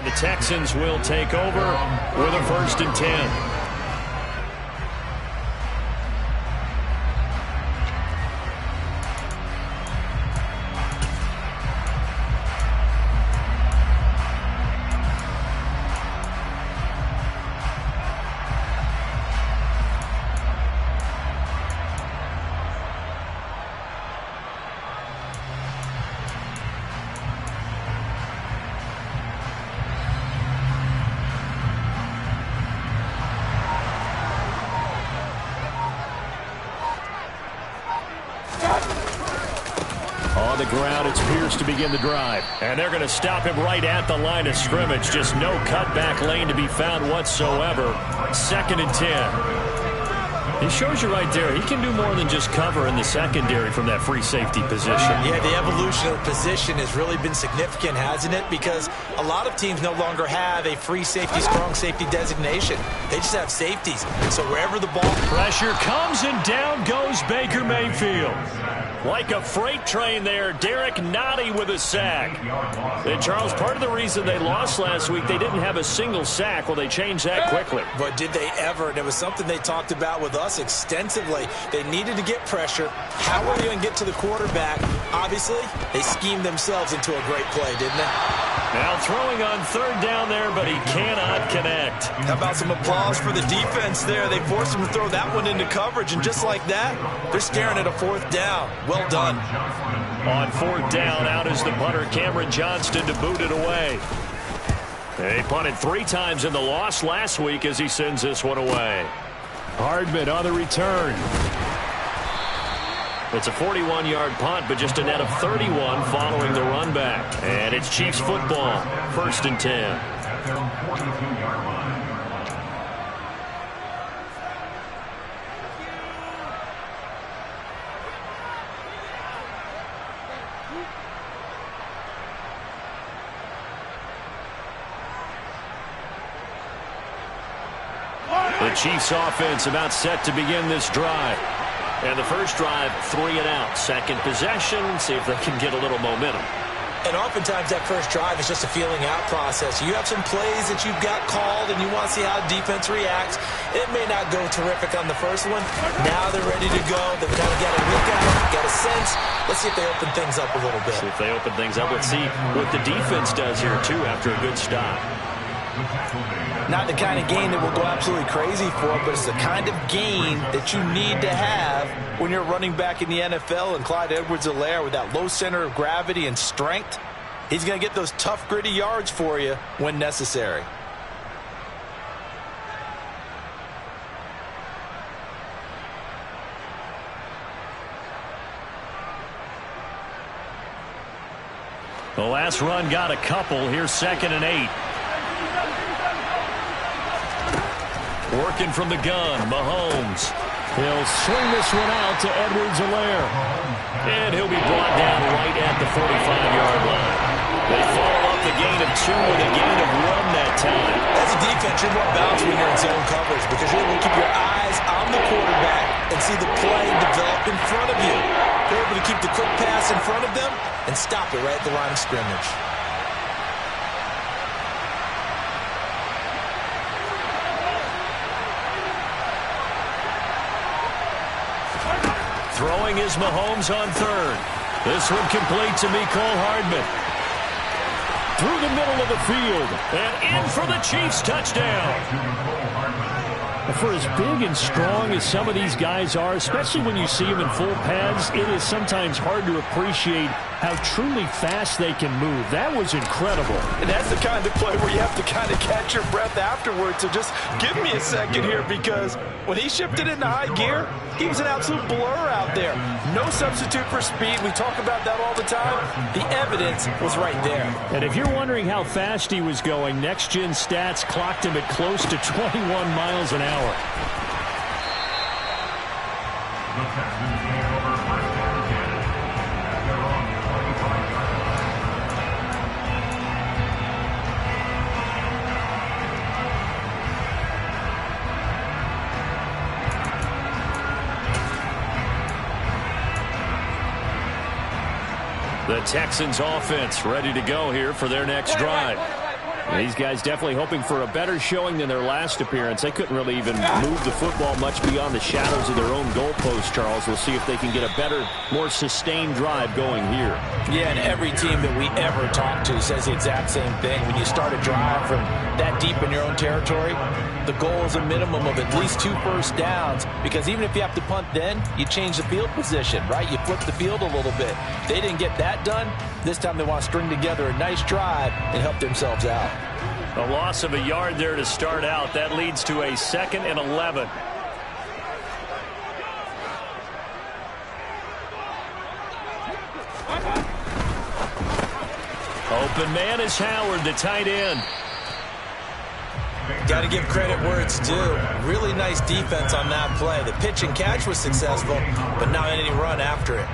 And the Texans will take over with a 1st and 10. On the ground, it's Pierce to begin the drive. And they're going to stop him right at the line of scrimmage. Just no cutback lane to be found whatsoever. 2nd and 10. He shows you right there, he can do more than just cover in the secondary from that free safety position. Yeah, the evolution of position has really been significant, hasn't it? Because a lot of teams no longer have a free safety, strong safety designation. They just have safeties. So wherever the ball... Pressure comes and down goes Baker Mayfield. Like a freight train there, Derek Nottie with a sack. And Charles, part of the reason they lost last week, they didn't have a single sack. Well, they changed that quickly. But did they ever? And it was something they talked about with us extensively. They needed to get pressure. How are they going to get to the quarterback? Obviously, they schemed themselves into a great play, didn't they? Now throwing on 3rd down there, but he cannot connect. How about some applause for the defense there? They forced him to throw that one into coverage, and just like that, they're staring at a 4th down. Well done. On 4th down, out is the punter, Cameron Johnston, to boot it away. They punted 3 times in the loss last week as he sends this one away. Hardman on the return. It's a 41-yard punt, but just a net of 31 following the run back. And it's Chiefs football, 1st and 10. The Chiefs offense about set to begin this drive. And the first drive, 3 and out. 2nd possession, see if they can get a little momentum. And oftentimes that first drive is just a feeling out process. You have some plays that you've got called and you want to see how defense reacts. It may not go terrific on the first one. Now they're ready to go. They've kind of got a look at it, got a sense. Let's see if they open things up a little bit. See if they open things up. Let's see what the defense does here, too, after a good stop. Not the kind of game that will go absolutely crazy for, but it's the kind of game that you need to have when you're running back in the NFL. And Clyde Edwards-Helaire, with that low center of gravity and strength, he's going to get those tough, gritty yards for you when necessary. The last run got a couple. Here's 2nd and 8. Working from the gun, Mahomes. He'll swing this one out to Edwards-Helaire. And he'll be brought down right at the 45-yard line. They follow up the gain of 2 with a gain of 1 that time. As a defense, you're more balanced when you're in zone coverage because you're able to keep your eyes on the quarterback and see the play develop in front of you. You're able to keep the quick pass in front of them and stop it right at the line of scrimmage. Throwing is Mahomes on 3rd. This one complete to Mecole Hardman. Through the middle of the field. And in for the Chiefs touchdown. For as big and strong as some of these guys are, especially when you see them in full pads, it is sometimes hard to appreciate how truly fast they can move. That was incredible. And that's the kind of play where you have to kind of catch your breath afterwards. So just give me a second here, because when he shifted into high gear, he was an absolute blur out there. No substitute for speed. We talk about that all the time. The evidence was right there. And if you're wondering how fast he was going, Next Gen Stats clocked him at close to 21 miles an hour. The Texans offense ready to go here for their next drive. These guys definitely hoping for a better showing than their last appearance. They couldn't really even move the football much beyond the shadows of their own goalpost, Charles. We'll see if they can get a better, more sustained drive going here. Yeah, and every team that we ever talk to says the exact same thing. When you start a drive from that deep in your own territory, the goal is a minimum of at least 2 first downs, because even if you have to punt then, you change the field position, right? You flip the field a little bit. They didn't get that done. This time they want to string together a nice drive and help themselves out. A loss of a yard there to start out. That leads to a 2nd and 11. Open man is Howard, the tight end. Got to give credit where it's due. Really nice defense on that play. The pitch and catch was successful, but not any run after it.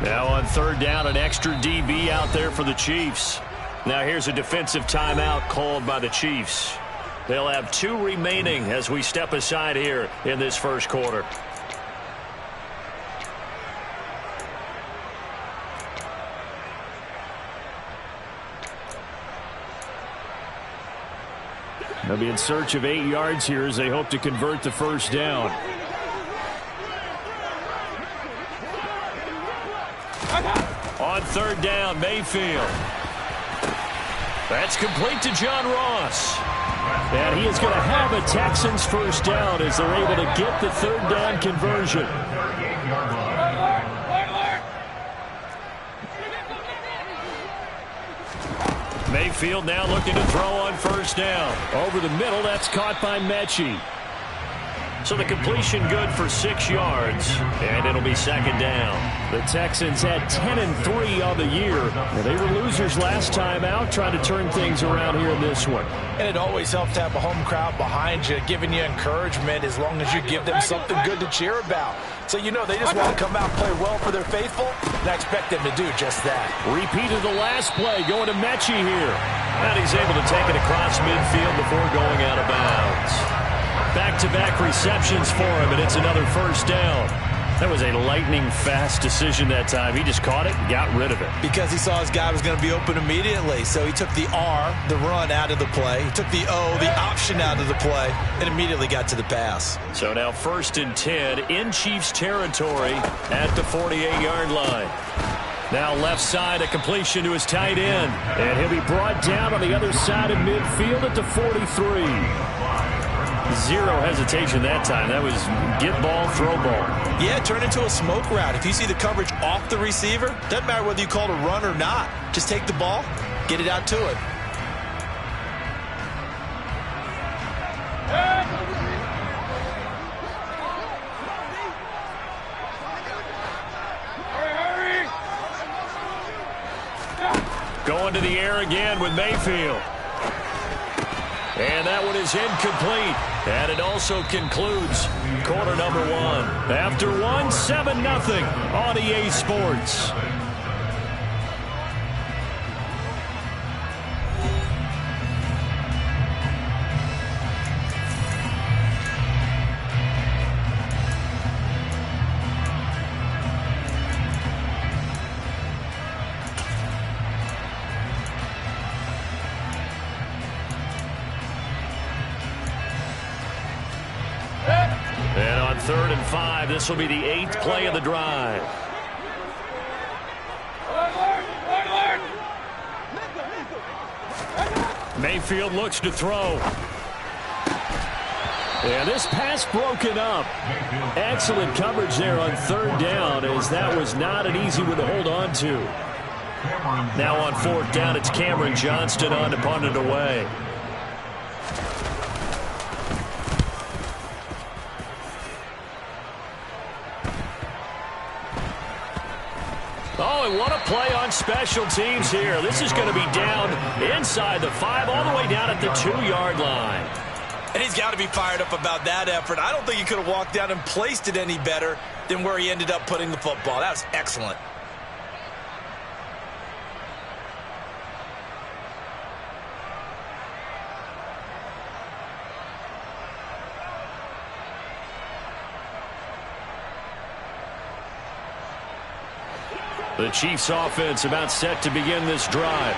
Now on 3rd down, an extra DB out there for the Chiefs. Now here's a defensive timeout called by the Chiefs. They'll have 2 remaining as we step aside here in this first quarter. They'll be in search of 8 yards here as they hope to convert the first down. On 3rd down, Mayfield. That's complete to John Ross. And he is going to have a Texans first down as they're able to get the 3rd down conversion. Mayfield now looking to throw on 1st down. Over the middle, that's caught by Mechie. So the completion good for 6 yards, and it'll be 2nd down. The Texans had 10-3 on the year. They were losers last time out, trying to turn things around here in this one. And it always helps to have a home crowd behind you, giving you encouragement as long as you give them something good to cheer about. So you know they just want to come out and play well for their faithful, and I expect them to do just that. Repeat of the last play, going to Mechie here. And he's able to take it across midfield before going out of bounds. Back-to-back receptions for him, and it's another first down. That was a lightning-fast decision that time. He just caught it and got rid of it. Because he saw his guy was going to be open immediately, so he took the R, the run, out of the play. He took the O, the option, out of the play, and immediately got to the pass. So now 1st and 10 in Chiefs territory at the 48-yard line. Now left side, a completion to his tight end. And he'll be brought down on the other side of midfield at the 43. Zero hesitation that time. That was get ball, throw ball. Yeah, turn into a smoke route. If you see the coverage off the receiver, doesn't matter whether you call it a run or not. Just take the ball, get it out to it. Going to the air again with Mayfield. And that one is incomplete. And it also concludes quarter number 1. After 1, 7-0 on EA Sports. And on 3rd and 5, this will be the 8th play of the drive. Mayfield looks to throw. And this pass broken up. Excellent coverage there on 3rd down, as that was not an easy one to hold on to. Now on 4th down, it's Cameron Johnston on to punt it away. Oh, and what a play on special teams here. This is going to be down inside the 5, all the way down at the 2-yard line. And he's got to be fired up about that effort. I don't think he could have walked down and placed it any better than where he ended up putting the football. That was excellent. The Chiefs offense about set to begin this drive.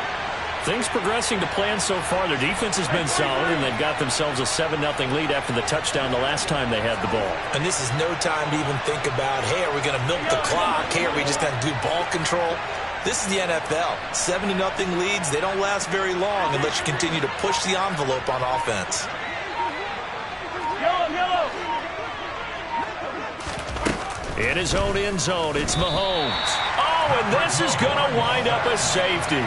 Things progressing to plan so far. Their defense has been solid, and they've got themselves a 7-0 lead after the touchdown the last time they had the ball. And this is no time to even think about, hey, are we going to milk the clock? Hey, are we just going to do ball control? This is the NFL. 7-0 leads, they don't last very long unless you continue to push the envelope on offense. In his own end zone, it's Mahomes. Oh, and this is going to wind up a safety.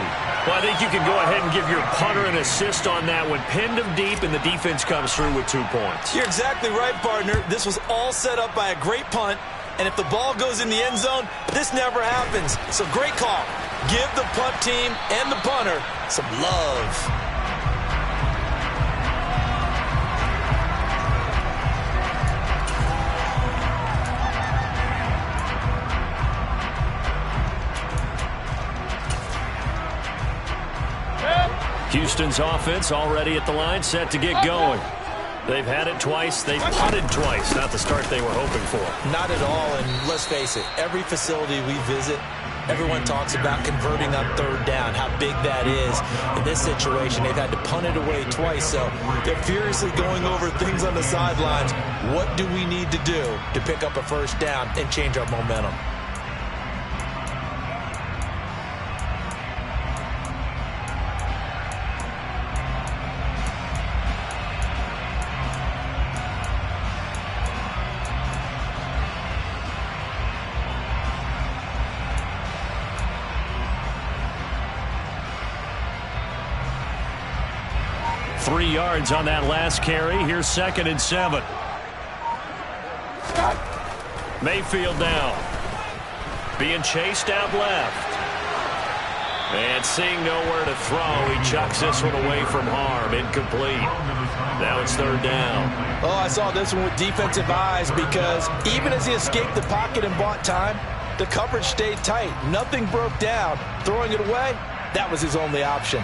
Well, I think you can go ahead and give your punter an assist on that one. Pinned him deep, and the defense comes through with 2 points. You're exactly right, partner. This was all set up by a great punt, and if the ball goes in the end zone, this never happens. So great call. Give the punt team and the punter some love. Houston's offense already at the line, set to get going. They've had it twice. They've punted twice. Not the start they were hoping for. Not at all, and let's face it, every facility we visit, everyone talks about converting on third down, how big that is. In this situation, they've had to punt it away twice, so they're furiously going over things on the sidelines. What do we need to do to pick up a first down and change our momentum? Three yards on that last carry. Here's 2nd and 7. Mayfield now. Being chased out left. And seeing nowhere to throw, he chucks this one away from harm. Incomplete. Now it's 3rd down. Oh, I saw this one with defensive eyes because even as he escaped the pocket and bought time, the coverage stayed tight. Nothing broke down. Throwing it away, that was his only option.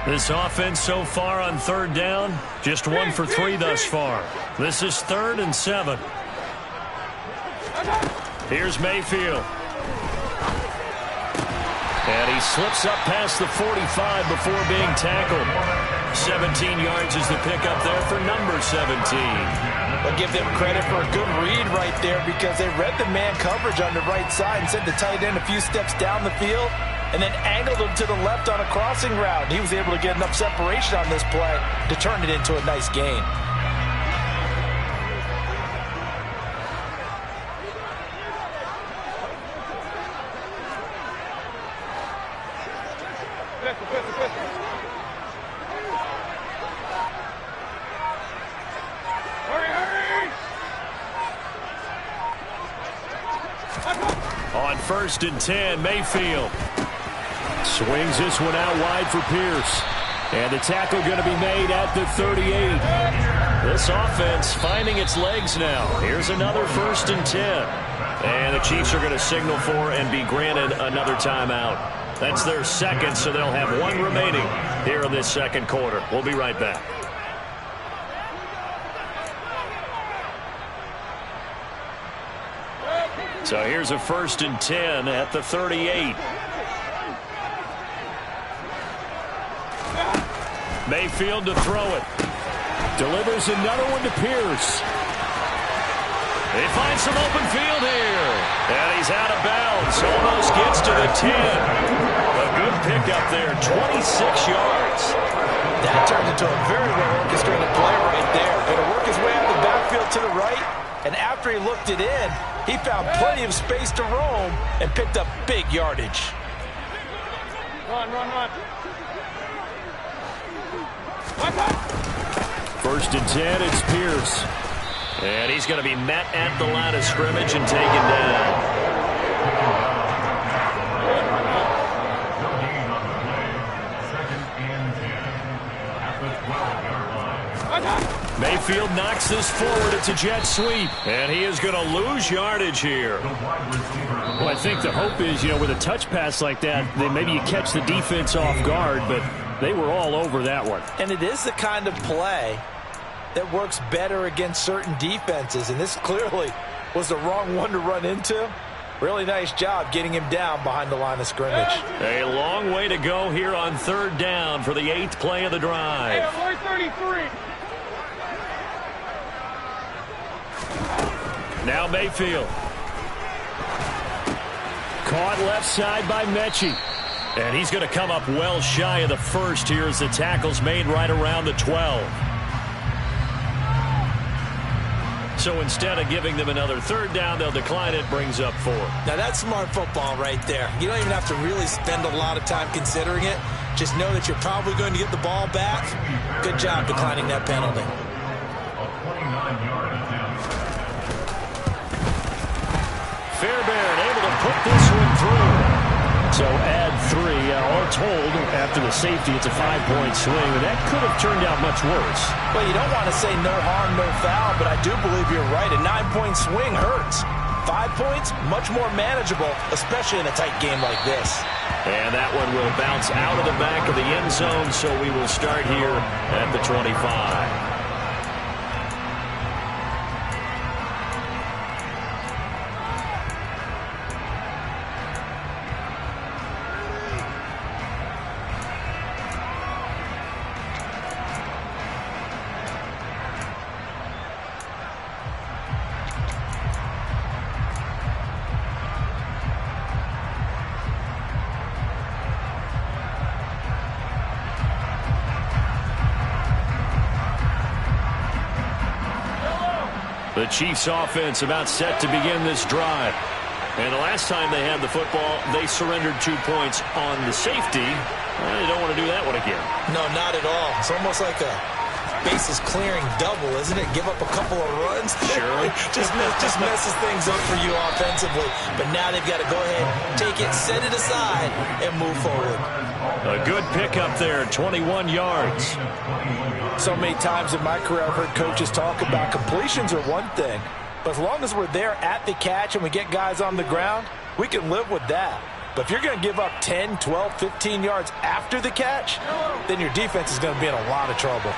This offense so far on 3rd down, just 1 for 3 thus far. This is 3rd and 7. Here's Mayfield. And he slips up past the 45 before being tackled. 17 yards is the pickup there for number 17. I'll give them credit for a good read right there because they read the man coverage on the right side and sent the tight end a few steps down the field and then angled him to the left on a crossing route. He was able to get enough separation on this play to turn it into a nice gain. On 1st and 10, Mayfield swings this one out wide for Pierce. And the tackle going to be made at the 38. This offense finding its legs now. Here's another 1st and 10. And the Chiefs are going to signal for and be granted another timeout. That's their 2nd, so they'll have 1 remaining here in this 2nd quarter. We'll be right back. So here's a 1st and 10 at the 38. Mayfield to throw it. Delivers another one to Pierce. They find some open field here. And he's out of bounds. Almost gets to the 10. A good pickup there. 26 yards. That turned into a very well-orchestrated play right there. Going to work his way out of the backfield to the right. And after he looked it in, he found plenty of space to roam and picked up big yardage. Run, run, run. 1st and 10, it's Pierce. And he's going to be met at the line of scrimmage and taken down. Mayfield knocks this forward. It's a jet sweep, and he is going to lose yardage here. Well, I think the hope is, with a touch pass like that, then maybe you catch the defense off guard, but they were all over that one. And it is the kind of play that works better against certain defenses, and this clearly was the wrong one to run into. Really nice job getting him down behind the line of scrimmage. A long way to go here on 3rd down for the 8th play of the drive. Hey, 33. Now Mayfield. Caught left side by Mechie. And he's going to come up well shy of the first here as the tackle's made right around the 12. So instead of giving them another 3rd down, they'll decline it, brings up 4. Now that's smart football right there. You don't even have to really spend a lot of time considering it. Just know that you're probably going to get the ball back. Good job declining that penalty. Fairbairn able to put this one through. So add 3. All told, after the safety, it's a 5-point swing. And that could have turned out much worse. Well, you don't want to say no harm, no foul, but I do believe you're right. A 9-point swing hurts. 5 points, much more manageable, especially in a tight game like this. And that one will bounce out of the back of the end zone, so we will start here at the 25. The Chiefs offense about set to begin this drive. And the last time they had the football, they surrendered 2 points on the safety. Well, they don't want to do that one again. No, not at all. It's almost like a bases clearing double, isn't it? Give up a couple of runs. Sure. just messes things up for you offensively. But now they've got to go ahead, take it, set it aside, and move forward. A good pickup there, 21 yards. So many times in my career I've heard coaches talk about completions are one thing, but as long as we're there at the catch and we get guys on the ground, we can live with that. But if you're going to give up 10, 12, 15 yards after the catch, then your defense is going to be in a lot of trouble.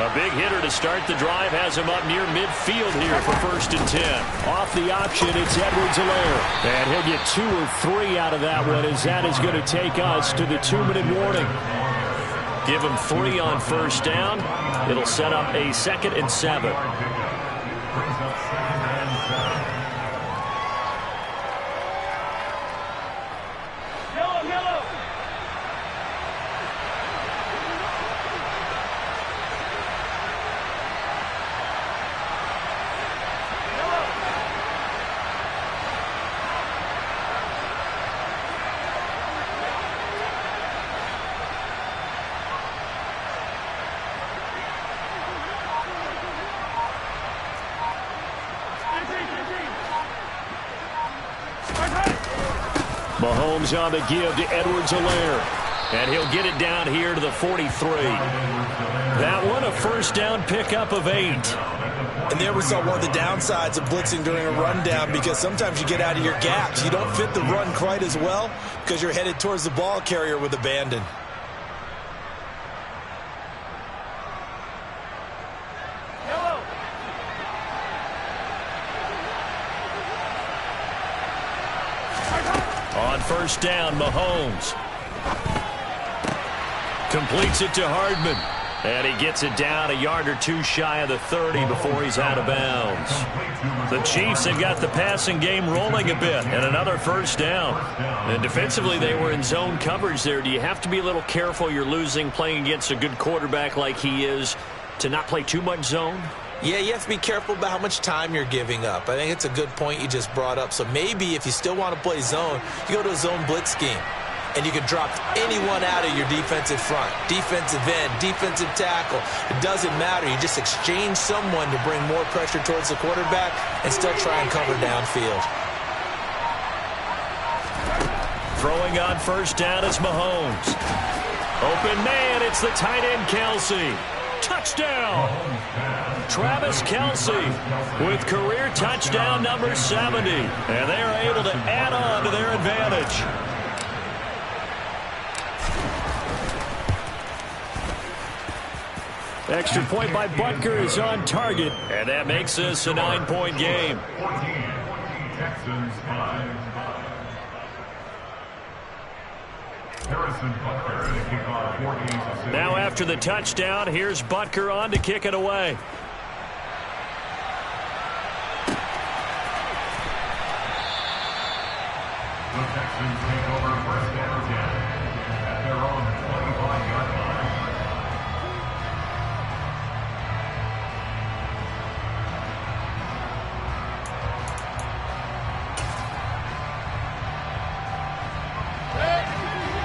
A big hitter to start the drive has him up near midfield here for 1st and 10. Off the option, it's Edwards-Helaire. And he'll get 2 or 3 out of that one, as that is going to take us to the 2-minute warning. Give him 3 on 1st down. It'll set up a 2nd and 7. Mahomes on the give to Edwards-Helaire. And he'll get it down here to the 43. That one a 1st down pickup of 8. And there we saw one of the downsides of blitzing during a rundown, because sometimes you get out of your gaps. You don't fit the run quite as well because you're headed towards the ball carrier with abandon. On 1st down, Mahomes completes it to Hardman. And he gets it down a yard or 2 shy of the 30 before he's out of bounds. The Chiefs have got the passing game rolling a bit, and another 1st down. And defensively, they were in zone coverage there. Do you have to be a little careful? You're losing, playing against a good quarterback like he is, to not play too much zone? Yeah, you have to be careful about how much time you're giving up. I think it's a good point you just brought up. So maybe if you still want to play zone, you go to a zone blitz scheme. And you can drop anyone out of your defensive front. Defensive end, defensive tackle. It doesn't matter. You just exchange someone to bring more pressure towards the quarterback and still try and cover downfield. Throwing on 1st down is Mahomes. Open man, it's the tight end Kelsey. Touchdown! Travis Kelce with career touchdown number 70. And they are able to add on to their advantage. Extra point by Butker is on target. And that makes this a 9-point game. Now after the touchdown, here's Butker on to kick it away. The Texans take over first down again at their own 25-yard line.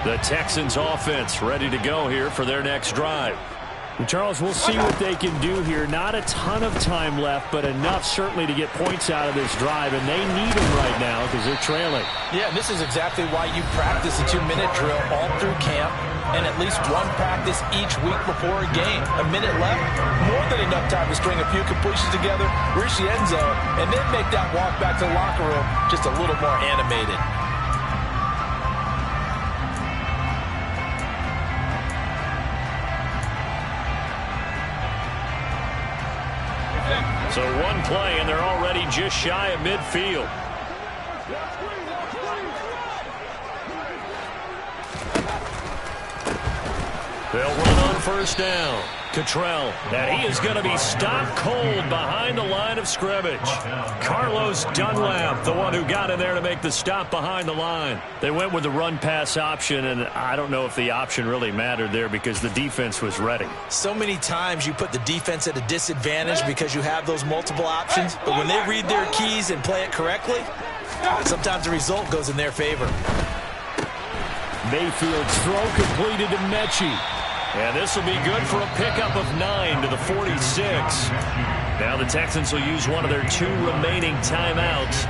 The Texans offense ready to go here for their next drive. And Charles, we'll see what they can do here. Not a ton of time left, but enough certainly to get points out of this drive, and they need them right now because they're trailing. Yeah, and this is exactly why you practice a 2-minute drill all through camp and at least one practice each week before a game. A minute left, more than enough time to string a few completions together, reach the end zone, and then make that walk back to the locker room just a little more animated. So one play, and they're already just shy of midfield. They'll run on first down. Cottrell, and he is going to be stopped cold behind the line of scrimmage. Carlos Dunlap, the one who got in there to make the stop behind the line. They went with the run-pass option, and I don't know if the option really mattered there because the defense was ready. So many times you put the defense at a disadvantage because you have those multiple options, but when they read their keys and play it correctly, sometimes the result goes in their favor. Mayfield's throw completed to Mechie. And this will be good for a pickup of 9 to the 46. Now the Texans will use one of their 2 remaining timeouts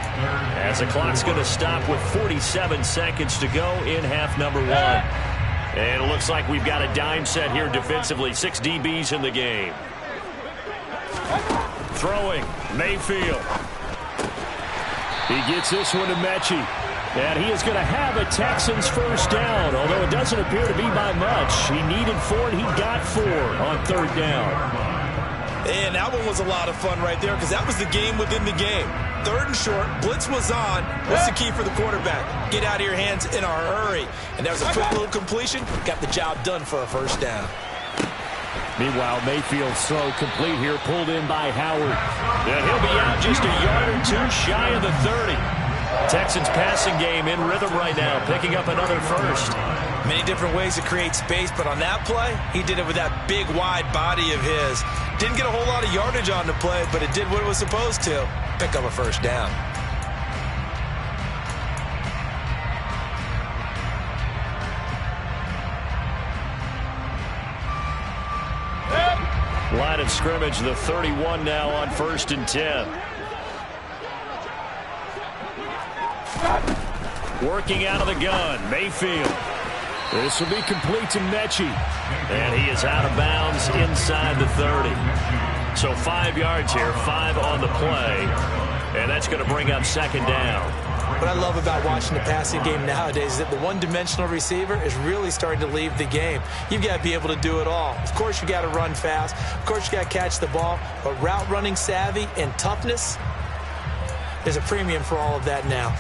as the clock's going to stop with 47 seconds to go in half number 1. And it looks like we've got a dime set here defensively. 6 DBs in the game. Throwing, Mayfield. He gets this one to Mechie. And he is going to have a Texans first down, although it doesn't appear to be by much. He needed 4, and he got 4 on third down. And that one was a lot of fun right there because that was the game within the game. Third and short, blitz was on. What's the key for the quarterback? Get out of your hands in a hurry. And that was a quick little completion. Got the job done for a first down. Meanwhile, Mayfield's throw complete here, pulled in by Howard. And he'll be out just a yard or 2 shy of the 30. Texans passing game in rhythm right now, picking up another first. Many different ways to create space, but on that play, he did it with that big, wide body of his. Didn't get a whole lot of yardage on the play, but it did what it was supposed to. Pick up a first down. Line of scrimmage, the 31 now on 1st and 10. Working out of the gun, Mayfield. This will be complete to Mechie. And he is out of bounds inside the 30. So 5 yards here, 5 on the play. And that's going to bring up second down. What I love about watching the passing game nowadays is that the one-dimensional receiver is really starting to leave the game. You've got to be able to do it all. Of course, you got to run fast. Of course, you got to catch the ball. But route running savvy and toughness, there's a premium for all of that now.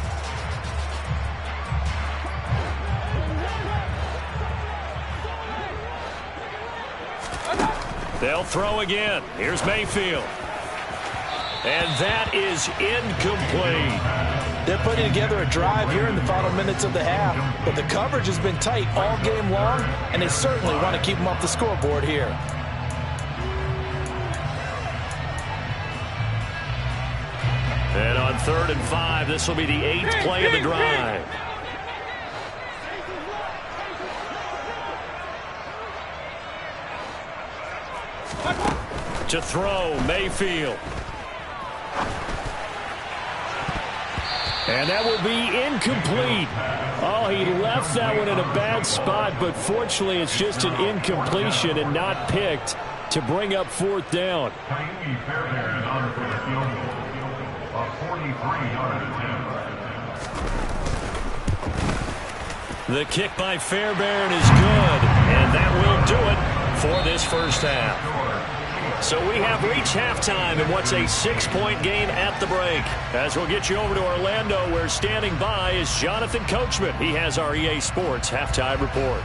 They'll throw again. Here's Mayfield. And that is incomplete. They're putting together a drive here in the final minutes of the half, but the coverage has been tight all game long, and they certainly want to keep them off the scoreboard here. And on 3rd and 5, this will be the 8th play of the drive. To throw, Mayfield. And that will be incomplete. Oh, he left that one in a bad spot, but fortunately it's just an incompletion and not picked. to bring up 4th down. Tiny Fairbairn on for the field goal of 43-yard attempt. The kick by Fairbairn is good, and that will do it for this first half. So we have reached halftime in what's a 6-point game at the break. As we'll get you over to Orlando, where standing by is Jonathan Coachman. He has our EA Sports halftime report.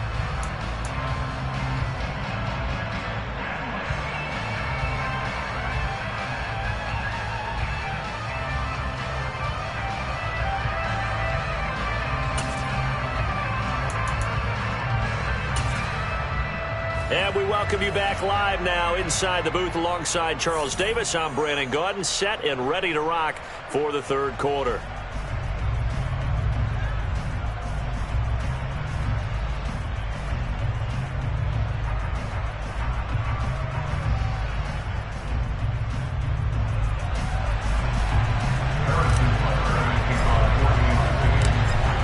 And we welcome you back live now inside the booth alongside Charles Davis. I'm Brandon Gaudin, set and ready to rock for the third quarter.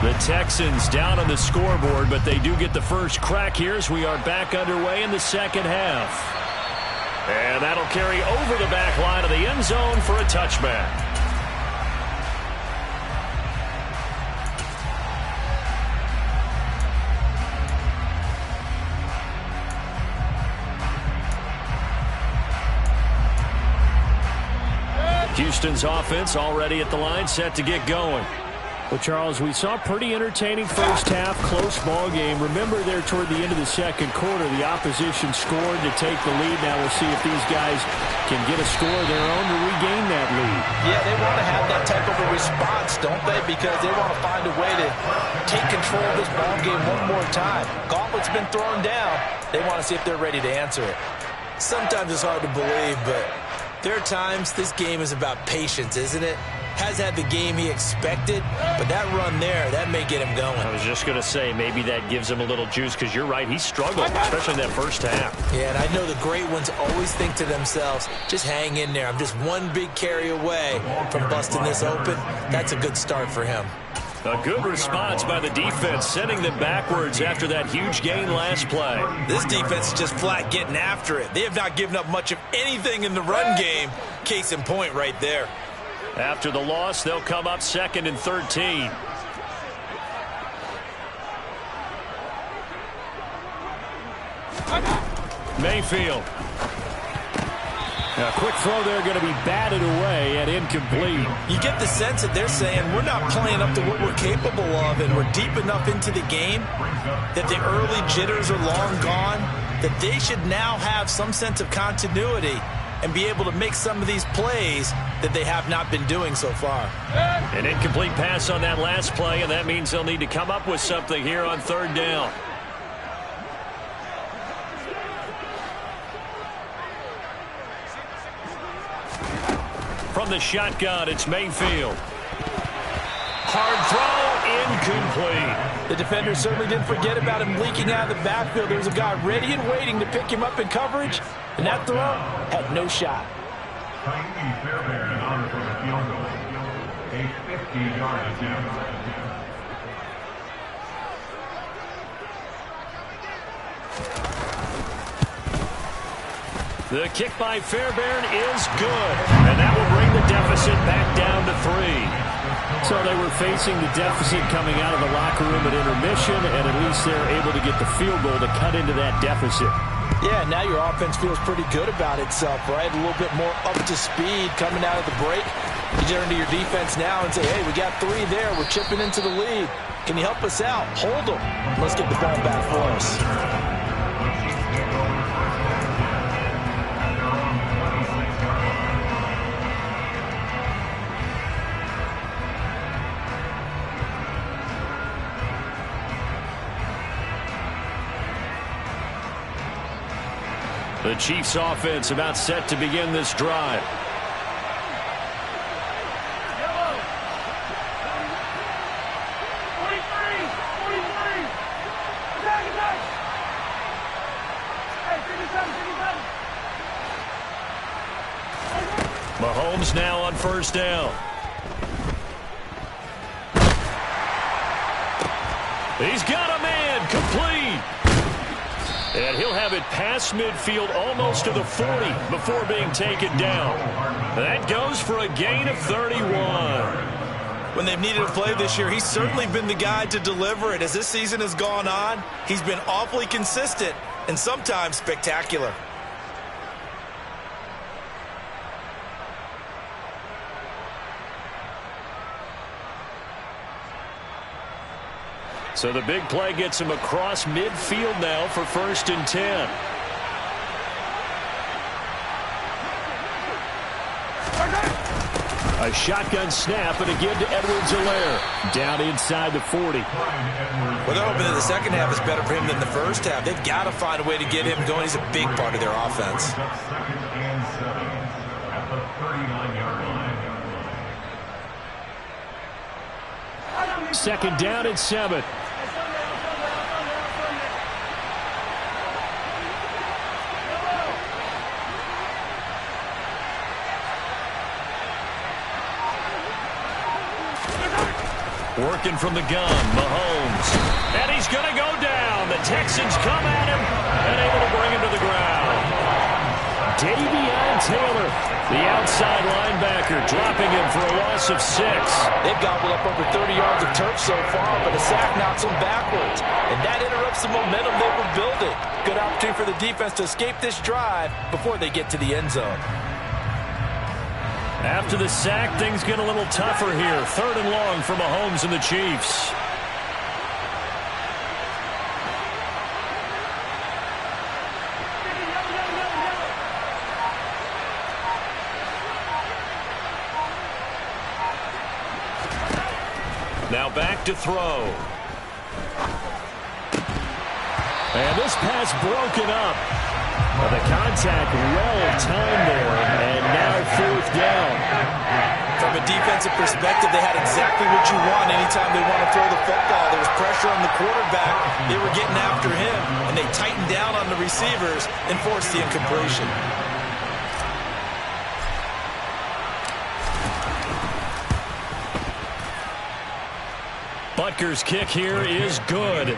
The Texans down on the scoreboard, but they do get the first crack here as we are back underway in the second half. And that'll carry over the back line of the end zone for a touchback. Houston's offense already at the line, set to get going. Well, Charles, we saw a pretty entertaining first half, close ball game. Remember there toward the end of the second quarter, the opposition scored to take the lead. Now we'll see if these guys can get a score of their own to regain that lead. Yeah, they want to have that type of a response, don't they? Because they want to find a way to take control of this ball game one more time. Gauntlet's been thrown down. They want to see if they're ready to answer it. Sometimes it's hard to believe, but there are times this game is about patience, isn't it? Has had the game he expected, but that run there, that may get him going. I was just going to say, maybe that gives him a little juice, because you're right, he struggled, especially in that first half. Yeah, and I know the great ones always think to themselves, just hang in there. I'm just one big carry away from busting this open. That's a good start for him. A good response by the defense, sending them backwards after that huge gain last play. This defense is just flat getting after it. They have not given up much of anything in the run game. Case in point right there. After the loss, they'll come up 2nd and 13. Mayfield. A quick throw there, going to be batted away and incomplete. You get the sense that they're saying we're not playing up to what we're capable of, and we're deep enough into the game that the early jitters are long gone, that they should now have some sense of continuity and be able to make some of these plays that they have not been doing so far. An incomplete pass on that last play, and that means they'll need to come up with something here on 3rd down. From the shotgun, it's Mayfield. Hard throw, incomplete. The defender certainly didn't forget about him leaking out of the backfield. There was a guy ready and waiting to pick him up in coverage, and that throw had no shot. Tiny Fairbairn on for the field goal. A 50-yard attempt. The kick by Fairbairn is good, and that will bring the deficit back down to 3. So they were facing the deficit coming out of the locker room at intermission, and at least they're able to get the field goal to cut into that deficit. Yeah, now your offense feels pretty good about itself, right? A little bit more up to speed coming out of the break. You turn to your defense now and say, hey, we got 3 there. We're chipping into the lead. Can you help us out? Hold them. Let's get the ball back for us. The Chiefs offense about set to begin this drive. Mahomes now on 1st down. He's got a man complete. And And he'll have it past midfield almost to the 40 before being taken down. That goes for a gain of 31. When they've needed a play this year, he's certainly been the guy to deliver it. As this season has gone on, he's been awfully consistent and sometimes spectacular. So the big play gets him across midfield now for 1st and 10. A shotgun snap, and again to Edwards-Helaire. Down inside the 40. Well, they're hoping that the second half is better for him than the first half. They've got to find a way to get him going. He's a big part of their offense. 2nd and 7 at the 39-yard line. 2nd down and 7. Working from the gun, Mahomes. And he's going to go down. The Texans come at him and able to bring him to the ground. Davion Taylor, the outside linebacker, dropping him for a loss of 6. They've gobbled up over 30 yards of turf so far, but a sack knocks them backwards. And that interrupts the momentum they were building. Good opportunity for the defense to escape this drive before they get to the end zone. After the sack, things get a little tougher here. 3rd and long for Mahomes and the Chiefs. Now back to throw. And this pass broken up. Well, the contact well-timed there, and now 4th down. From a defensive perspective, they had exactly what you want anytime they want to throw the football. There was pressure on the quarterback. They were getting after him, and they tightened down on the receivers and forced the incompletion. Butker's kick here is good.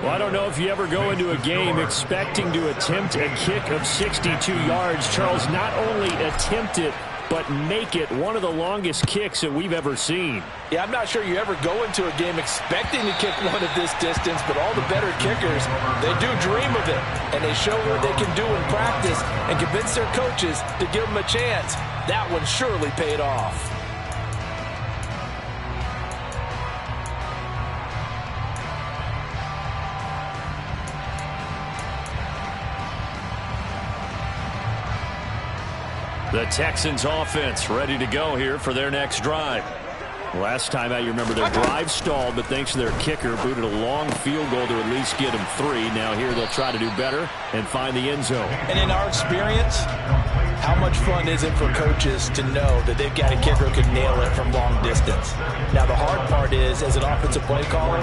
Well, I don't know if you ever go into a game expecting to attempt a kick of 62 yards. Charles, not only attempt it, but make it one of the longest kicks that we've ever seen. Yeah, I'm not sure you ever go into a game expecting to kick one of this distance, but all the better kickers, they do dream of it, and they show what they can do in practice and convince their coaches to give them a chance. That one surely paid off. The Texans offense ready to go here for their next drive. Last time out, you remember their drive stalled, but thanks to their kicker, booted a long field goal to at least get them 3. Now here they'll try to do better and find the end zone. And in our experience, how much fun is it for coaches to know that they've got a kicker who can nail it from long distance? Now the hard part is, as an offensive play caller,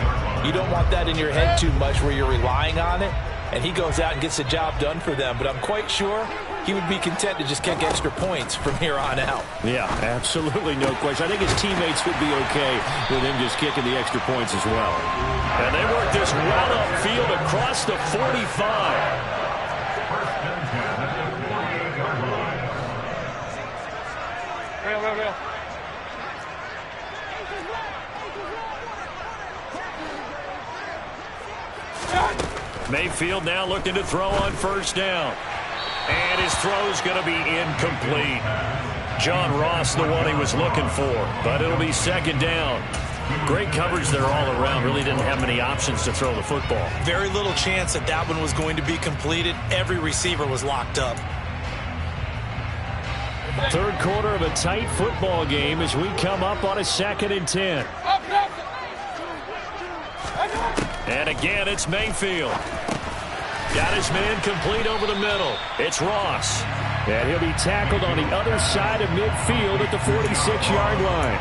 you don't want that in your head too much where you're relying on it. And he goes out and gets the job done for them. But I'm quite sure he would be content to just kick extra points from here on out. Yeah, absolutely no question. I think his teammates would be okay with him just kicking the extra points as well. And they work this well upfield across the 45. Real. Mayfield now looking to throw on 1st down. And his throw's going to be incomplete. John Ross, the one he was looking for, but it'll be 2nd down. Great coverage there all around. Really didn't have many options to throw the football. Very little chance that that one was going to be completed. Every receiver was locked up. 3rd quarter of a tight football game as we come up on a 2nd and 10. And again, it's Mayfield. Got his man complete over the middle. It's Ross. And he'll be tackled on the other side of midfield at the 46-yard line.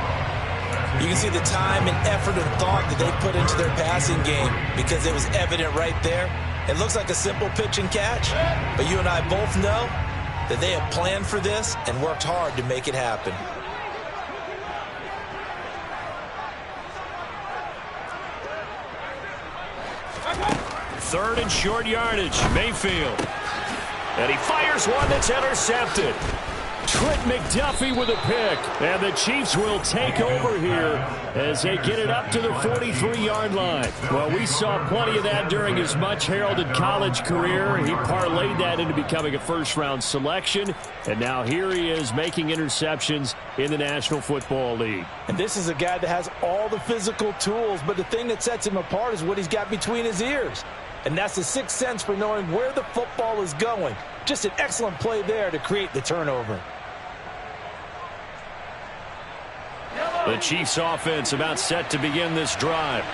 You can see the time and effort and thought that they put into their passing game because it was evident right there. It looks like a simple pitch and catch, but you and I both know that they have planned for this and worked hard to make it happen. 3rd and short yardage. Mayfield. And he fires one that's intercepted. Trent McDuffie with a pick. And the Chiefs will take over here as they get it up to the 43-yard line. Well, we saw plenty of that during his much-heralded college career. He parlayed that into becoming a first-round selection. And now here he is making interceptions in the National Football League. And this is a guy that has all the physical tools, but the thing that sets him apart is what he's got between his ears. And that's the sixth sense for knowing where the football is going. Just an excellent play there to create the turnover. The Chiefs offense about set to begin this drive.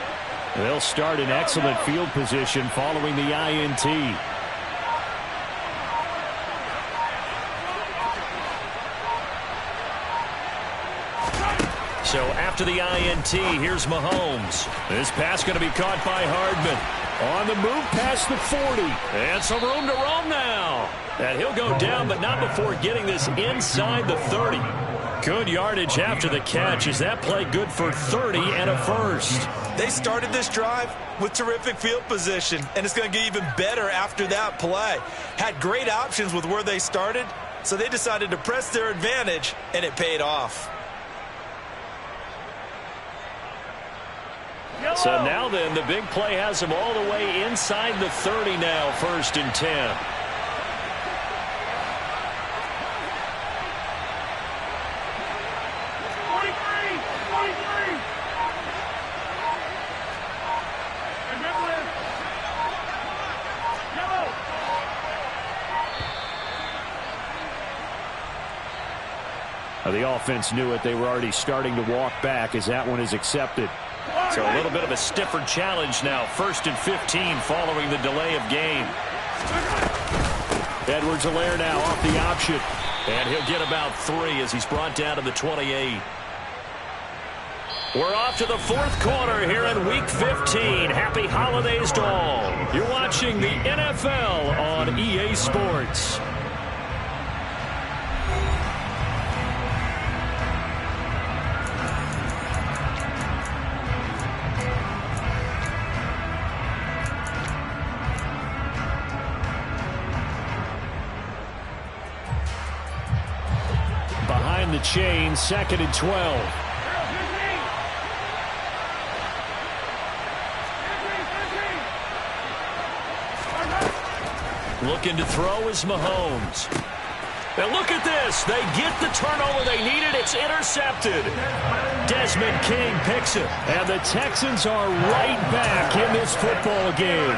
They'll start in excellent field position following the INT. So after the INT, here's Mahomes. This pass going to be caught by Hardman. On the move past the 40. And some room to roam now. And he'll go down, but not before getting this inside the 30. Good yardage after the catch. Is that play good for 30 and a first? They started this drive with terrific field position, and it's going to get even better after that play. Had great options with where they started, so they decided to press their advantage, and it paid off. So now then, the big play has him all the way inside the 30 now, 1st and 10. The offense knew it. They were already starting to walk back as that one is accepted. So a little bit of a stiffer challenge now. 1st and 15 following the delay of game. Edwards-Helaire now off the option. And he'll get about 3 as he's brought down to the 28. We're off to the 4th quarter here in Week 15. Happy holidays to all. You're watching the NFL on EA Sports. The chain, 2nd and 12. Looking to throw is Mahomes. Now look at this. They get the turnover they needed. It's intercepted. Desmond King picks it. And the Texans are right back in this football game.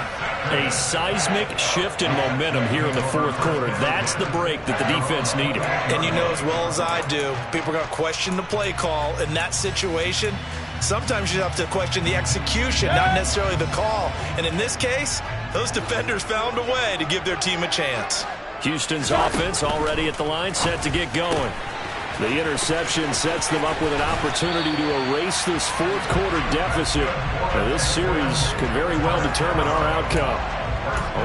A seismic shift in momentum here in the 4th quarter. That's the break that the defense needed. And you know as well as I do, people are going to question the play call in that situation. Sometimes you have to question the execution, not necessarily the call. And in this case, those defenders found a way to give their team a chance. Houston's offense already at the line, set to get going. The interception sets them up with an opportunity to erase this 4th quarter deficit. Now, this series could very well determine our outcome.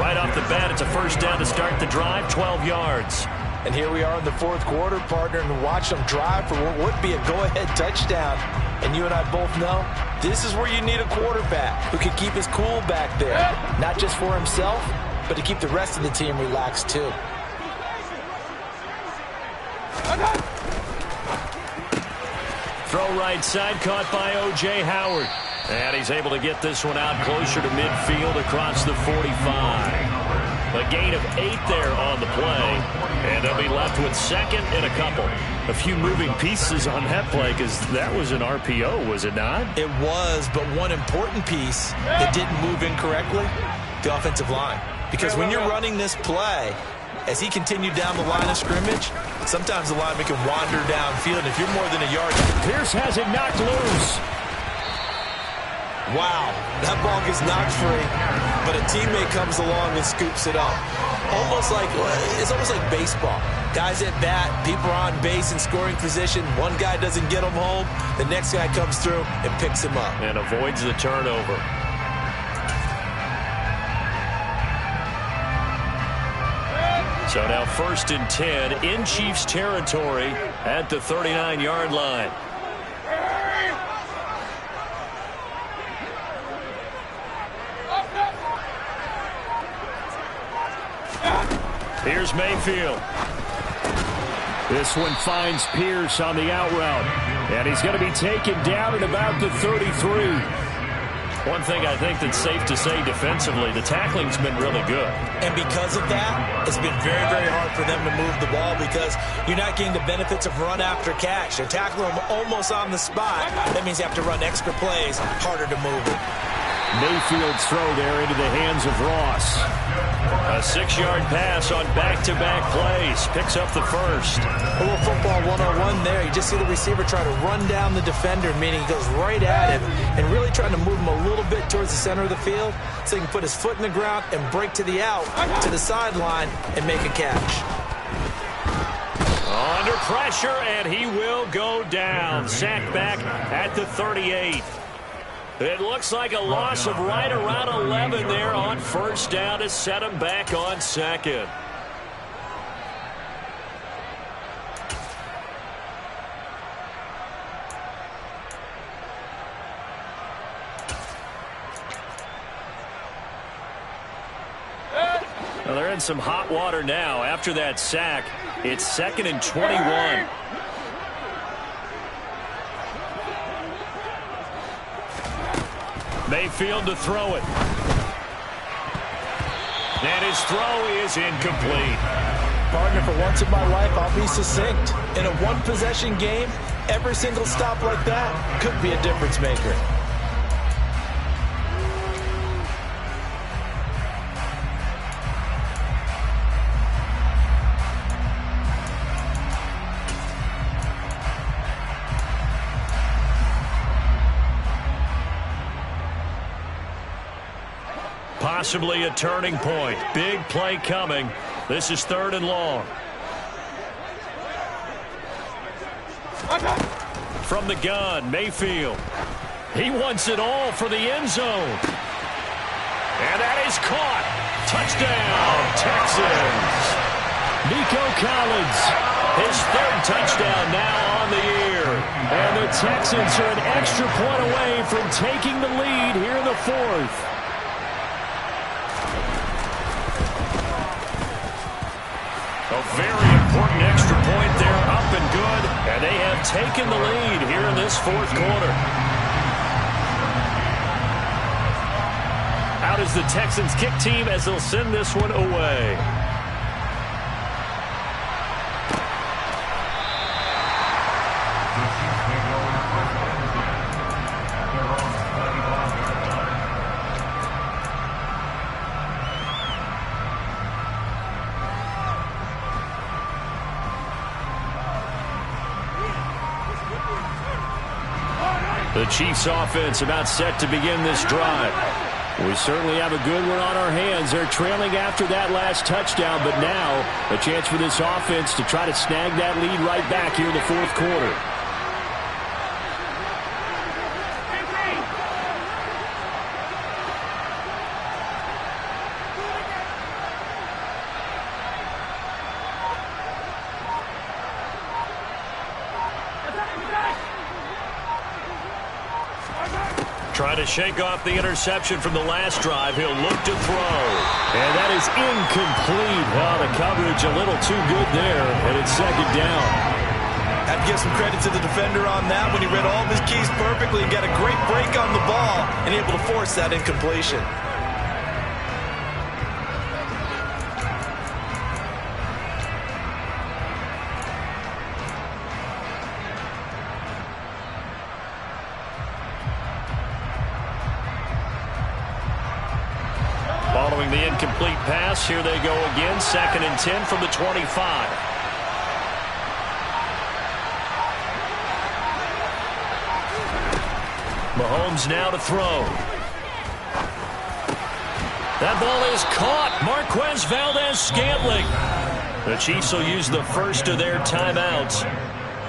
Right off the bat, it's a 1st down to start the drive, 12 yards. And here we are in the 4th quarter, partner, and watch them drive for what would be a go-ahead touchdown. And you and I both know this is where you need a quarterback who can keep his cool back there, not just for himself, but to keep the rest of the team relaxed too. Throw right side, caught by O.J. Howard. And he's able to get this one out closer to midfield across the 45. A gain of 8 there on the play. And they'll be left with 2nd and a couple. A few moving pieces on that play because that was an RPO, was it not? It was, but one important piece that didn't move incorrectly, the offensive line. Because when you're running this play, as he continued down the line of scrimmage, sometimes the lineman can wander downfield. If you're more than a yard. Pierce has it knocked loose. Wow, that ball gets knocked free, but a teammate comes along and scoops it up. It's almost like baseball. Guys at bat, people are on base in scoring position. One guy doesn't get him home. The next guy comes through and picks him up. And avoids the turnover. So now 1st and 10 in Chiefs territory at the 39-yard line. Here's Mayfield. This one finds Pierce on the out route. And he's going to be taken down at about the 33. One thing I think that's safe to say defensively, the tackling's been really good. And because of that, it's been very, very hard for them to move the ball because you're not getting the benefits of run after catch. You're tackling them almost on the spot. That means you have to run extra plays, harder to move it. Mayfield's throw there into the hands of Ross. A 6-yard pass on back-to-back plays. Picks up the first. A little football 101 there. You just see the receiver try to run down the defender, meaning he goes right at him and really trying to move him a little bit towards the center of the field so he can put his foot in the ground and break to the out, to the sideline, and make a catch. Under pressure, and he will go down. Sacked back at the 38. It looks like a loss of right around 11 there on first down to set him back on second. Well, they're in some hot water now. After that sack, it's 2nd and 21. Mayfield to throw it. And his throw is incomplete. Partner, for once in my life, I'll be succinct. In a one-possession game, every single stop like that could be a difference maker. Possibly a turning point. Big play coming. This is 3rd and long. From the gun, Mayfield. He wants it all for the end zone. And that is caught. Touchdown, Texans. Nico Collins, his 3rd touchdown now on the year. And the Texans are an extra point away from taking the lead here in the 4th. A very important extra point there, up and good. And they have taken the lead here in this 4th quarter. Out is the Texans kick team as they'll send this one away. The Chiefs offense about set to begin this drive. We certainly have a good one on our hands. They're trailing after that last touchdown, but now a chance for this offense to try to snag that lead right back here in the 4th quarter. Trying to shake off the interception from the last drive. He'll look to throw. And that is incomplete. Well, the coverage a little too good there, and it's 2nd down. Have to give some credit to the defender on that when he read all of his keys perfectly and got a great break on the ball and able to force that incompletion. Following the incomplete pass, here they go again. 2nd and 10 from the 25. Mahomes now to throw. That ball is caught. Marquez Valdez-Scantling. The Chiefs will use the first of their timeouts.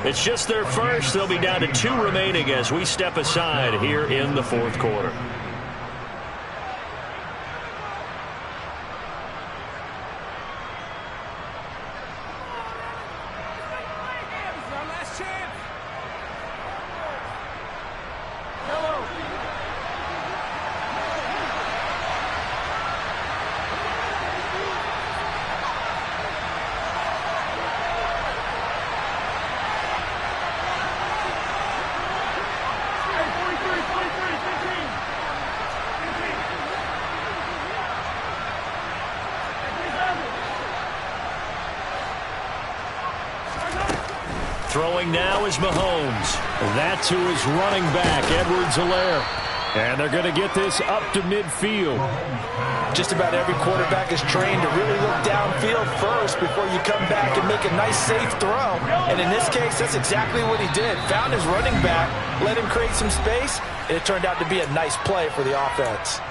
It's just their first. They'll be down to 2 remaining as we step aside here in the 4th quarter. Throwing now is Mahomes. That to his running back, Edwards-Helaire. And they're going to get this up to midfield. Just about every quarterback is trained to really look downfield first before you come back and make a nice, safe throw. And in this case, that's exactly what he did. Found his running back, let him create some space, and it turned out to be a nice play for the offense.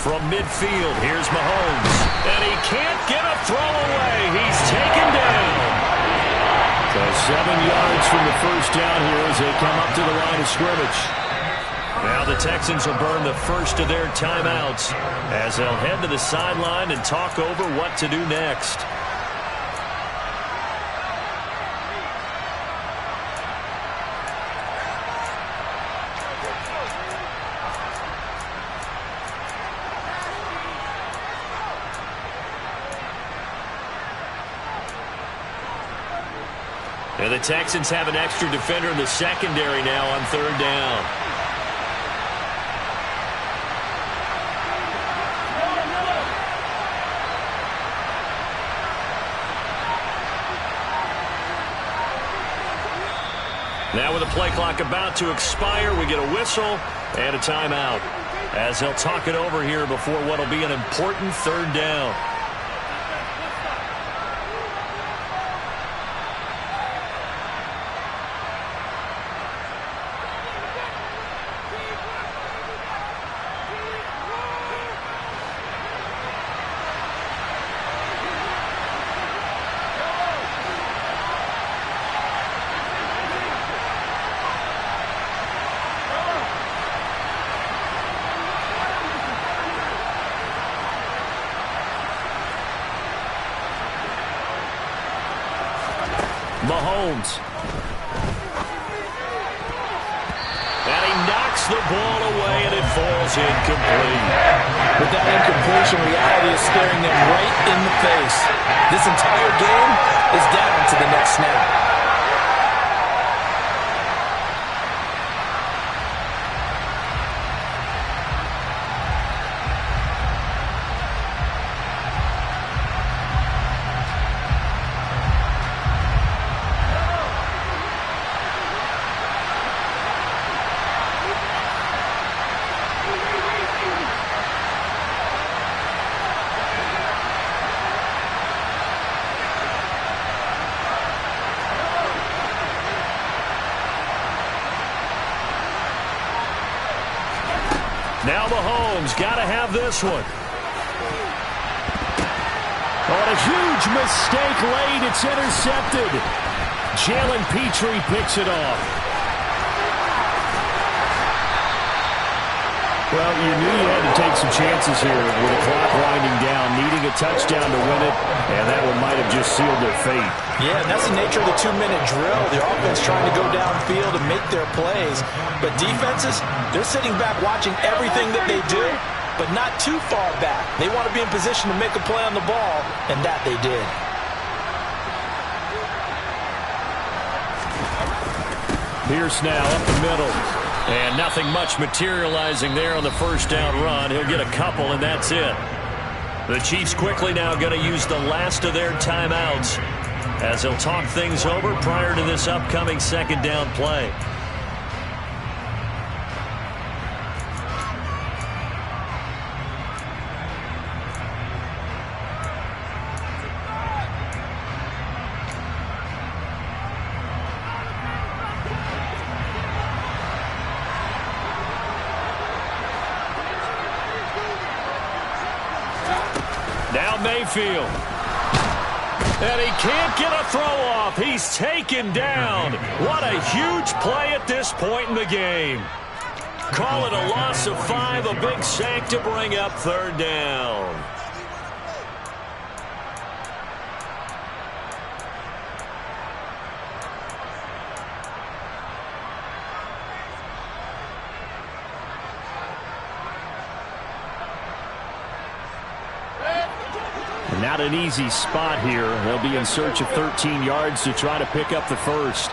From midfield, here's Mahomes. And he can't get a throw away. He's taken down. So 7 yards from the first down here as they come up to the line of scrimmage. Now the Texans will burn the first of their timeouts as they'll head to the sideline and talk over what to do next. And the Texans have an extra defender in the secondary now on third down. Now with the play clock about to expire, we get a whistle and a timeout as they'll talk it over here before what will be an important third down. Mahomes. And he knocks the ball away, and it falls incomplete. But that incompletion reality is staring them right in the face. This entire game is down to the next snap. Now Mahomes got to have this one. On a huge mistake late, it's intercepted. Jalen Petrie picks it off. Well, you knew you had to take some chances here with the clock winding down, needing a touchdown to win it, and that one might have just sealed their fate. Yeah, and that's the nature of the 2-minute drill. The offense trying to go downfield and make their plays. But defenses, they're sitting back watching everything that they do, but not too far back. They want to be in position to make a play on the ball, and that they did. Pierce now up the middle. And nothing much materializing there on the first down run. He'll get a couple, and that's it. The Chiefs quickly now going to use the last of their timeouts as they'll talk things over prior to this upcoming second down play. Now Mayfield. And he can't get a throw off. He's taken down. What a huge play at this point in the game. Call it a loss of 5, a big sack to bring up third down. Not an easy spot here. They'll be in search of 13 yards to try to pick up the first.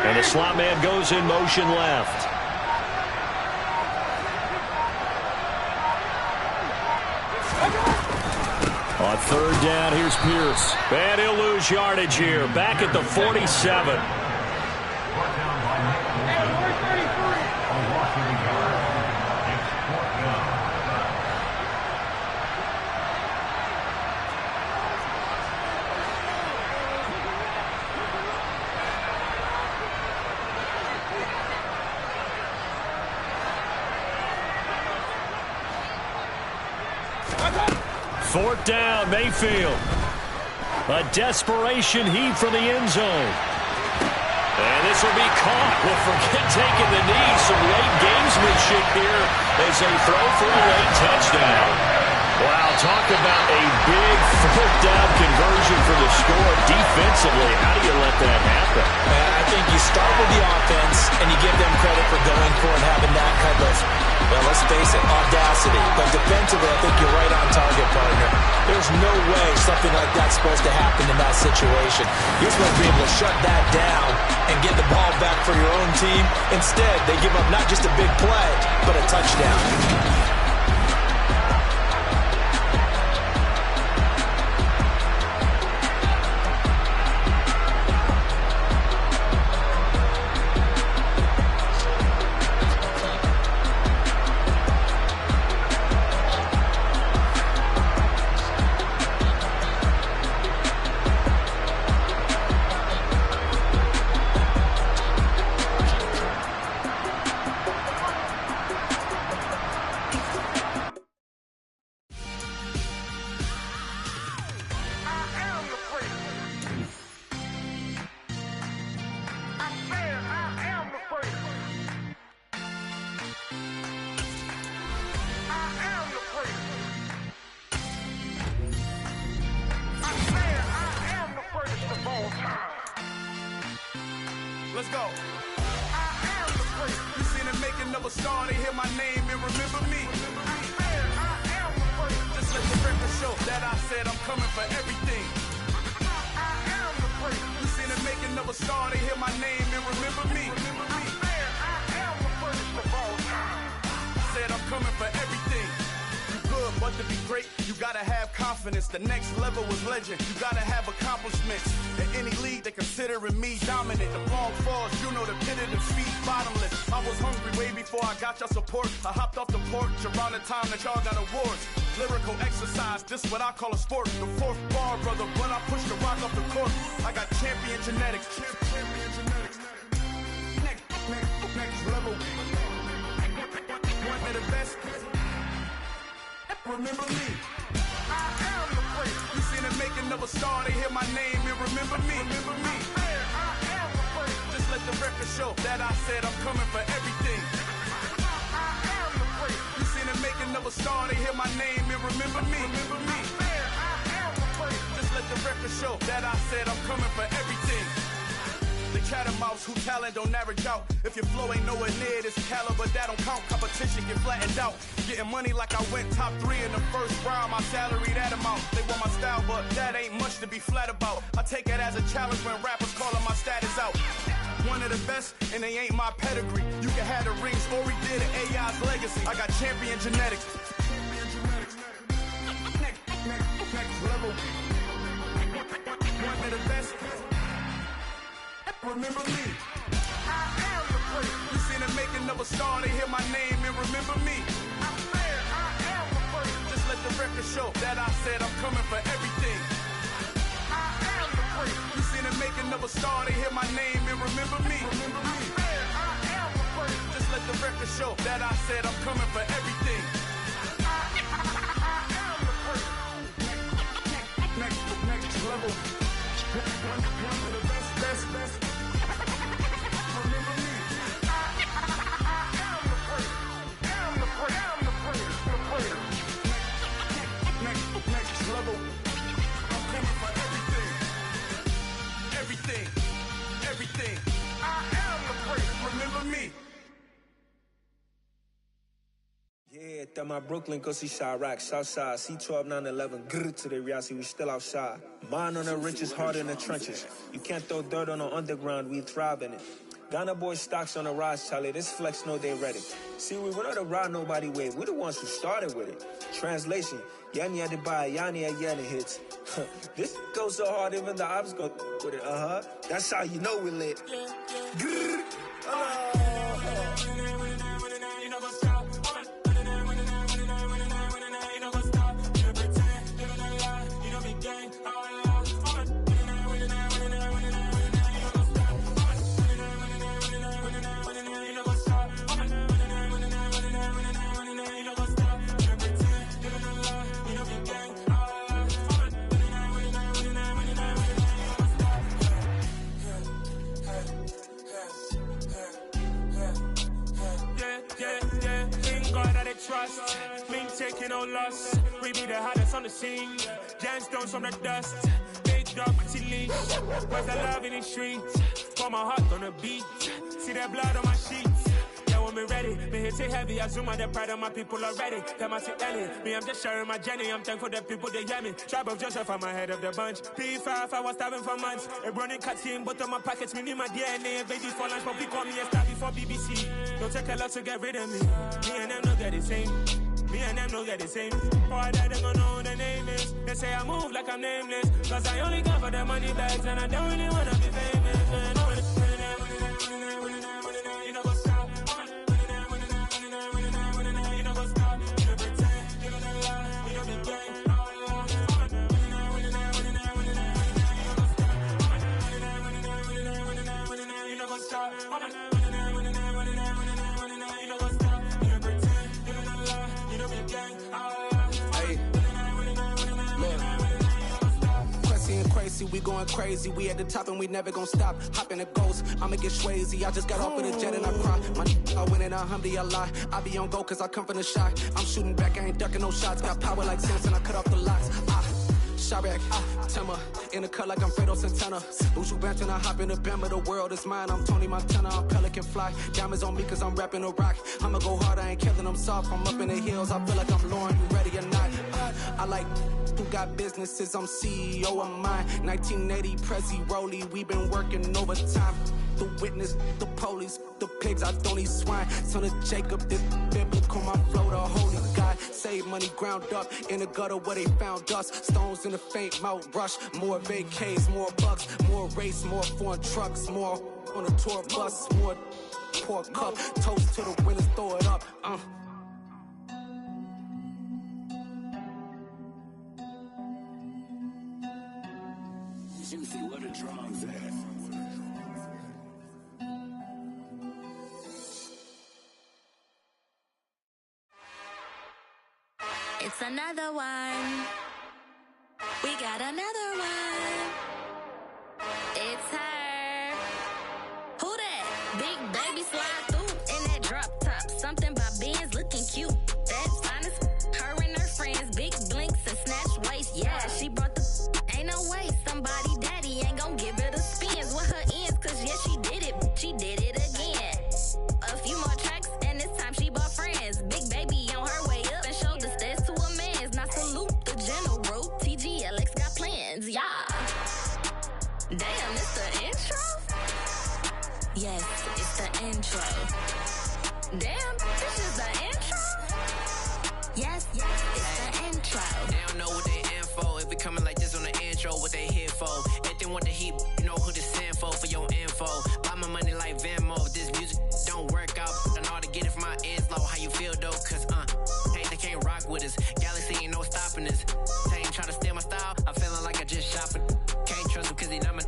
And the slot man goes in motion left. On third down, here's Pierce. And he'll lose yardage here. Back at the 47. Fourth down, Mayfield. A desperation heave for the end zone. And this will be caught. Well, forget taking the knee. Some late gamesmanship here as they throw for a late touchdown. Wow, talk about a big fourth down conversion for the score. Defensively, how do you let that happen? I think you start with the offense and you give them credit for going for it and having that kind of, well, let's face it, audacity. But defensively, I think you're right on target, partner. There's no way something like that's supposed to happen in that situation. You're supposed to be able to shut that down and get the ball back for your own team. Instead, they give up not just a big play, but a touchdown. Let's go. You seen the making of a star, they hear my name and remember me. Just let the record show that I said I'm coming for everything. You seen the making of a star, they hear my name and remember me. Said I'm coming for everything. You good, but to be great, you gotta have confidence. The next level was legend. You gotta have accomplishments. In any league, they considering me dominant. The long falls, you know the pit of defeat, bottomless. I was hungry way before I got your support. I hopped off the porch around the time that y'all got awards. Lyrical exercise, this what I call a sport. The fourth bar, brother, when I push the rock off the court. I got champion genetics. Champion genetics. Next level. One of the best. Remember me. I am the great. You seen the making of a star, they hear my name and remember me. Remember me. I am the great. Just let the record show that I said I'm coming for everything. I am the great. You seen the making of a star, they hear my name and remember me. Remember me. I am the great. Just let the record show that I said I'm coming for everything. The catamounts who talent don't average out. If your flow ain't nowhere near this caliber, that don't count. Competition get flattened out. Getting money like I went top 3 in the first round. My salary that amount. They want my style, but that ain't much to be flat about. I take it as a challenge when rappers calling my status out. One of the best, and they ain't my pedigree. You can have the rings, or we did an AI's legacy. I got champion genetics. Next level. One of the best. Remember me. I am the great. You seen the making of a star, they hear my name and remember me. I am the great. Just let the record show that I said I'm coming for everything. I am the great. You seen the making of a star, they hear my name and remember me. Remember me. I am the great. Just let the record show that I said I'm coming for everything. I am the great. Next level. One of the best. Everything. I am the great. Remember me. Yeah, That my Brooklyn, go see Chirac, Southside, C12, 911, grrr to the Riasi, we still outside. Mine on the riches, hard in the trenches. You can't throw dirt on the underground, we thrive in it. Ghana boys stocks on the rise, Charlie, this flex know they ready. See, we not to ride nobody wave, we the ones who started with it. Translation, Yani had to buy, Yani had Yanni hits. This goes so hard, even the ops go with it, That's how you know we lit. Grrr, trust, me taking no loss. We be the hottest on the scene. Gemstones from the dust. Big dog, pretty leash. Where's the love in the streets? Pour my heart on the beat. See that blood on my sheets. Yeah, when me ready, me hit it heavy. I zoom out the pride of my people already. Them I see Ellie. Me, I'm just sharing my journey. I'm thankful that people they hear me. Tribe of Joseph, I'm ahead of the bunch. P5, I was starving for months. A running cutscene, but on my pockets, me need my DNA. Babies for lunch, but we call me a star before BBC. Don't take a lot to get rid of me. Me and them don't get the same. Me and them don't get the same. Boy, that they gonna know who the name is. They say I move like I'm nameless. Cause I only come for the money bags and I don't really wanna be famous. Man. You know what's up? You know what's up? You pretend, you don't lie, you don't be gang. You know what's up? We going crazy, we at the top and we never gonna stop. Hop in a ghost, I'ma get swayzy. I just got off of the jet and I cry. I win it, alhamdulillah. I be on go cause I come from the shot. I'm shooting back, I ain't ducking no shots. Got power like Samson, I cut off the locks. Shabak, Timmer, in the cut like I'm Fredo Santana. Ushu Banton, I hop in the Bama, the world is mine. I'm Tony Montana, I'm Pelican Fly. Diamonds on me cause I'm rapping a rock. I'ma go hard, I ain't killing them soft. I'm up in the hills, I feel like I'm Lauren, you ready or not? I like who got businesses, I'm CEO of mine. 1980, Prezi Rolly, we been working overtime. The witness, the police, the pigs, I don't eat swine. Son of Jacob, this biblical, my flow, the holy God. Save money ground up in the gutter where they found us. Stones in the faint mouth rush. More vacays, more bucks, more race, more foreign trucks, more on a tour bus, more pour cup. Toast to the winners, throw it up. Juicy, what a drums at. It's another one. We got another one. It's her. Who that? Big baby slide through in that drop top. Something by Benz looking cute. That's honest. Her and her friends, big blinks and snatch waist. Yeah, she brought the. Ain't no way somebody daddy ain't gon' give her the spins with her ends. Cause yeah, she did it. She did it again. A few more tracks and this time she bought friends. Big baby on her way up and showed the stairs to a man's. Now salute the general. TGLX got plans, yeah. Damn, it's the intro? Yes, it's the intro. Damn, this is the intro? Yes, it's the intro. They don't know what they in for. If we coming like this on the intro, what they here for? If they want the heat, you know who to send for your info. Buy my money like Venmo. If this music don't work out, I know how to get it from my ends low. How you feel though? Cause hey, they can't rock with us. Galaxy ain't no stopping us. They ain't trying to steal my style. I'm feeling like I just shopping. Can't trust them cause they not my.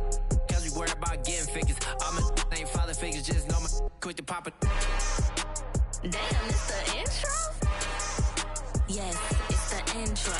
Cause we worried about getting figures. All my ain't father figures, just know my quick to pop it. Damn, it's the intro? Yes, it's the intro.